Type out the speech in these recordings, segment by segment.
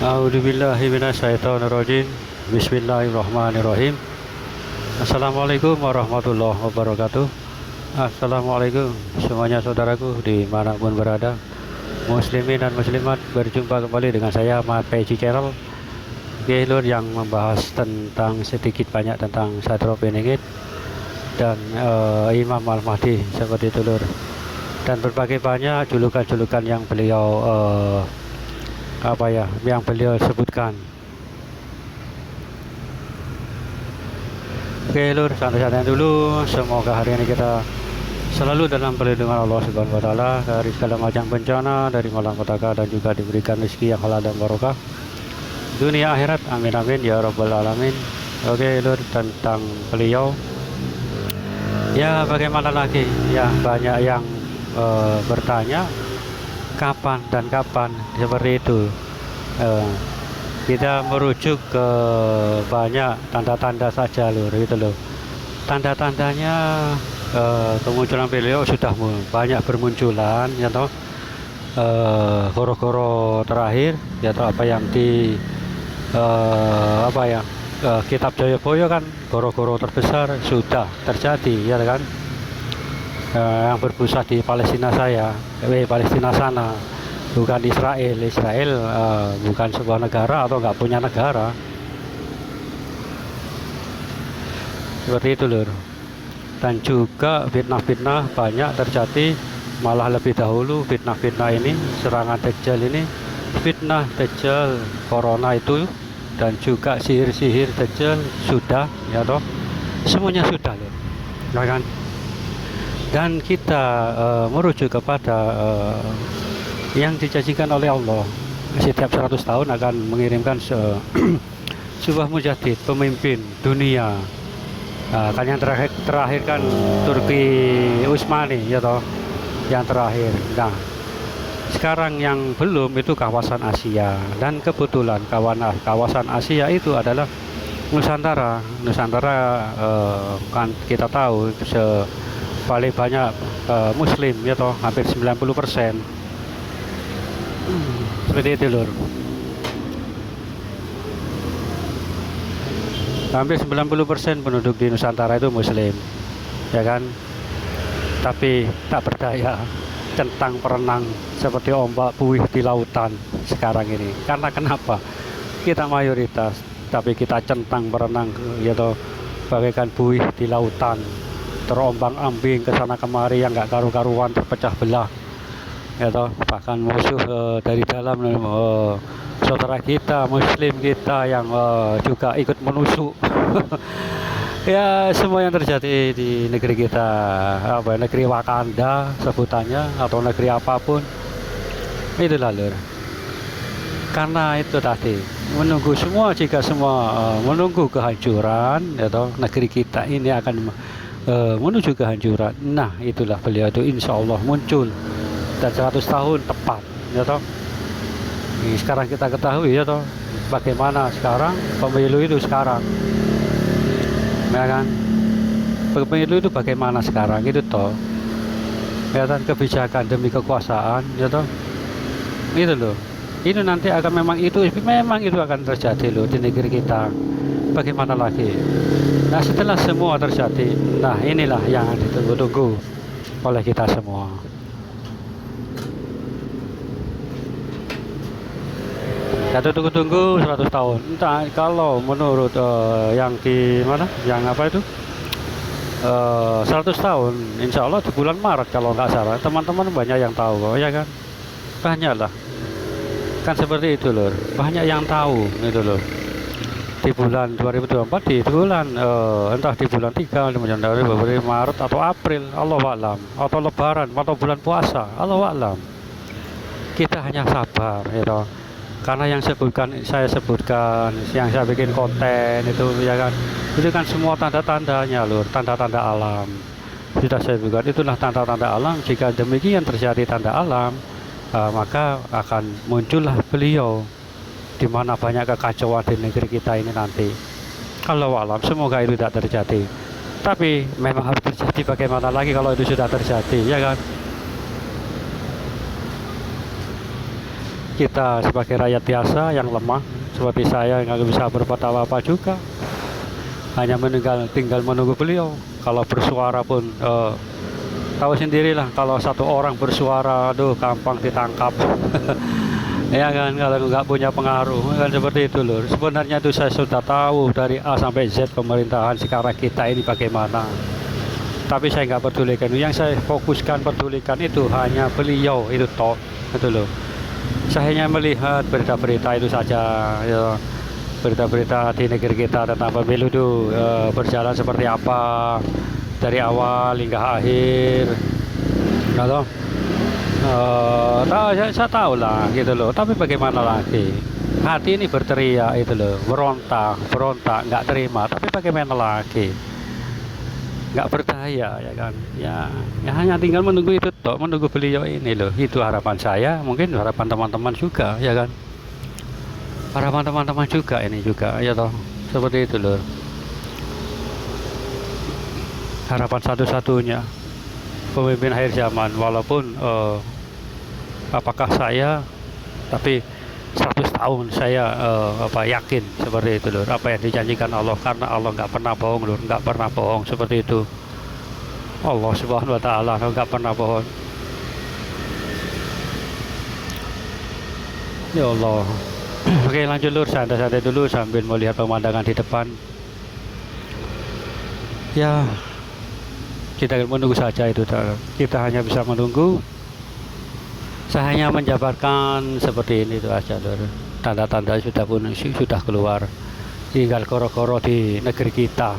A'udzubillahi minasyaitonirrajim. Bismillahirrahmanirrahim. Assalamualaikum warahmatullahi wabarakatuh. Assalamualaikum semuanya saudaraku dimanapun berada, muslimin dan muslimat. Berjumpa kembali dengan saya Mat Peci Channel, Lur, yang membahas tentang sedikit banyak tentang Sadro Beningit dan Imam Al-Mahdi seperti itu, Lur. Dan berbagai banyak julukan-julukan yang beliau yang beliau sebutkan. Oke, Lur, santai-santai dulu. Semoga hari ini kita selalu dalam perlindungan Allah Subhanahu wa taala dari segala macam bencana, dari malapetaka, dan juga diberikan rezeki yang halal dan barokah dunia akhirat. Amin amin ya rabbal alamin. Oke, Lur, tentang beliau, ya bagaimana lagi, ya banyak yang bertanya kapan dan kapan seperti itu. Kita merujuk ke banyak tanda-tanda saja, Lur, gitu loh. Tanda-tandanya kemunculan beliau sudah banyak bermunculan, ya toh. Goro-goro terakhir, ya toh, apa yang di kitab Jayabaya kan, goro-goro terbesar sudah terjadi, ya kan. Yang berpusat di Palestina Palestina sana, bukan Israel. Israel bukan sebuah negara atau nggak punya negara, seperti itu, Lur. Dan juga fitnah-fitnah banyak terjadi, malah lebih dahulu fitnah-fitnah ini, serangan Dajjal ini, fitnah Dajjal, corona itu, dan juga sihir-sihir Dajjal sudah, ya toh, semuanya sudah, Lur, ya kan. Dan kita merujuk kepada yang dijanjikan oleh Allah, setiap 100 tahun akan mengirimkan sebuah mujadid, pemimpin dunia. Kan yang terakhir kan Turki Utsmani, ya toh, yang terakhir. Nah, sekarang yang belum itu kawasan Asia, dan kebetulan kawasan Asia itu adalah Nusantara. Kan kita tahu paling banyak Muslim, ya toh, hampir 90%. Seperti itu, Lur. Hampir 90% penduduk di Nusantara itu Muslim, ya kan. Tapi tak berdaya, centang perenang seperti ombak buih di lautan sekarang ini. Karena kenapa? Kita mayoritas, tapi kita centang perenang, ya toh, bagaikan buih di lautan, terombang-ambing ke sana kemari yang nggak karu-karuan, terpecah belah, ya toh. Bahkan musuh dari dalam, saudara kita Muslim kita yang juga ikut menusuk. Ya, semua yang terjadi di negeri kita, negeri Wakanda sebutannya, atau negeri apapun, itulah, Lur. Karena itu tadi menunggu semua, jika semua menunggu kehancuran, ya toh, negeri kita ini akan menuju kehancuran. Nah, itulah beliau itu insya Allah muncul, dan 100 tahun tepat, ya toh. Ini sekarang kita ketahui, ya toh, bagaimana sekarang pemilu itu sekarang, ya kan. Pemilu itu bagaimana sekarang itu toh, ya kan, kebijakan demi kekuasaan, ya toh, itu loh. Ini nanti memang itu akan terjadi, loh, di negeri kita. Bagaimana lagi? Nah, setelah semua terjadi, nah inilah yang ditunggu-tunggu oleh kita semua. Kita tunggu-tunggu 100 tahun. Entah, kalau menurut yang di mana, yang apa itu, 100 tahun, insya Allah di bulan Maret kalau nggak salah. Teman-teman banyak yang tahu kok, ya kan? Banyak lah. Kan seperti itu, Lur. Banyak yang tahu, itu, Lur. Di bulan 2024, di bulan entah di bulan 3, Februari, Maret, atau April, Allahu a'lam, atau Lebaran, atau bulan puasa, Allahu a'lam. Kita hanya sabar, ya toh. Karena yang saya sebutkan, yang saya bikin konten itu, ya kan, itu kan semua tanda-tandanya, Lur, tanda-tanda alam. Sudah saya bukan, itulah tanda-tanda alam. Jika demikian terjadi tanda alam, maka akan muncullah beliau, di mana banyak kekacauan di negeri kita ini nanti. Kalau alam, semoga itu tidak terjadi. Tapi memang harus terjadi, bagaimana lagi kalau itu sudah terjadi, ya kan. kita sebagai rakyat biasa yang lemah seperti saya yang nggak bisa berbuat apa-apa juga, hanya tinggal menunggu beliau. Kalau bersuara pun tahu sendirilah, kalau satu orang bersuara, aduh gampang ditangkap. Ya kan, kalau nggak punya pengaruh kan seperti itu loh. Sebenarnya itu saya sudah tahu dari A sampai Z pemerintahan sekarang kita ini bagaimana. Tapi saya nggak pedulikan. Yang saya fokuskan pedulikan itu hanya beliau itu toh, itu loh. Saya hanya melihat berita-berita itu saja, ya. Berita-berita di negeri kita tentang pemilu itu berjalan seperti apa dari awal hingga akhir. Kalau saya tahu lah gitu loh. Tapi bagaimana lagi? Hati ini berteriak itu loh, berontak, nggak terima. Tapi bagaimana lagi? Nggak berdaya ya kan, ya hanya tinggal menunggu itu toh, menunggu beliau ini loh. Itu harapan saya, mungkin harapan teman-teman juga ya kan, harapan teman-teman juga ini juga ya toh, seperti itu loh. Harapan satu-satunya pemimpin akhir zaman, walaupun apakah saya, tapi 100 tahun saya yakin seperti itu lur, apa yang dijanjikan Allah, karena Allah nggak pernah bohong lur, nggak pernah bohong seperti itu. Allah Subhanahu Wa Taala nggak pernah bohong. Ya Allah. Oke lanjut lur, santai-santai dulu sambil melihat pemandangan di depan. Ya kita menunggu saja itu, kita hanya bisa menunggu. Saya hanya menjabarkan seperti ini itu aja lur. Tanda-tanda sudah keluar. Tinggal koro-koro di negeri kita.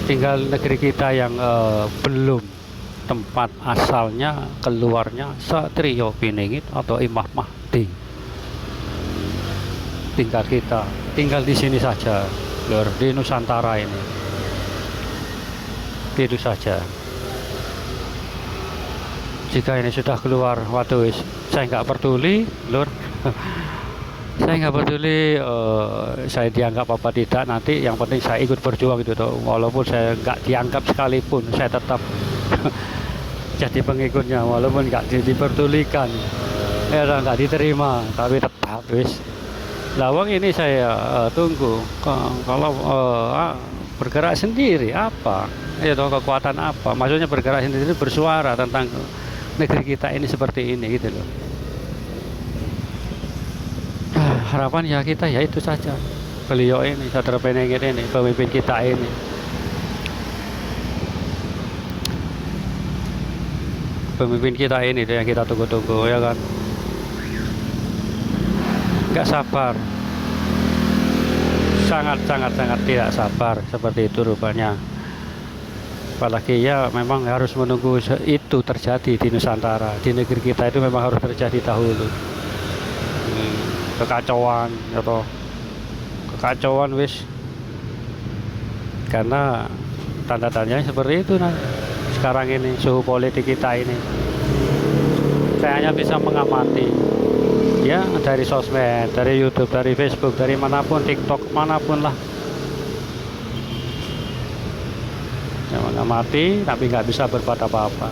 Tinggal negeri kita yang belum tempat asalnya keluarnya Satrio Piningit atau Imam Mahdi. Tinggal di sini saja lur, di Nusantara ini. Itu saja. Jika ini sudah keluar, waduh, saya nggak peduli, lur. Saya nggak peduli, saya dianggap apa tidak nanti. Yang penting saya ikut berjuang gitu, toh. Walaupun saya nggak dianggap sekalipun, saya tetap jadi pengikutnya. Walaupun nggak diperdulikan, ya nggak diterima, tapi tetap wis. Lawang ini saya tunggu. Kalau bergerak sendiri apa? Ya toh, kekuatan apa? Maksudnya bergerak sendiri, bersuara tentang negeri kita ini seperti ini gitu loh. Harapan ya kita ya itu saja, beliau ini Satrio Piningit ini, pemimpin kita ini. Pemimpin kita ini itu yang kita tunggu-tunggu ya kan. Nggak sabar, sangat tidak sabar seperti itu rupanya. Apalagi ya memang harus menunggu itu terjadi di Nusantara, di negeri kita itu memang harus terjadi dahulu. Kekacauan atau kekacauan wis, karena tanda-tandanya seperti itu nah. Sekarang ini suhu politik kita ini, saya hanya bisa mengamati ya dari sosmed, dari YouTube, dari Facebook, dari manapun, TikTok, manapun lah. Ya, mengamati tapi nggak bisa berbuat apa-apa.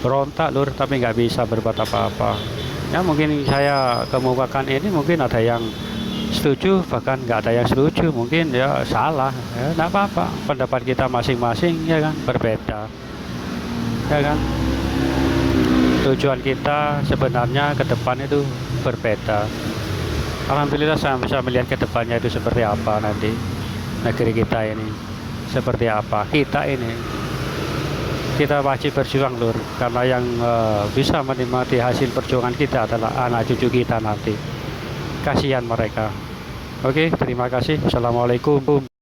Berontak lur tapi nggak bisa berbuat apa-apa. Ya mungkin saya kemukakan ini mungkin ada yang setuju, bahkan nggak ada yang setuju, mungkin ya salah ya, nggak apa-apa, pendapat kita masing-masing ya kan, berbeda ya kan. Tujuan kita sebenarnya ke depan itu berbeda. Alhamdulillah saya bisa melihat ke depannya itu seperti apa nanti negeri kita ini, seperti apa kita ini. Kita wajib berjuang lur, karena yang bisa menikmati hasil perjuangan kita adalah anak cucu kita nanti. Kasihan mereka. Oke, terima kasih. Assalamualaikum.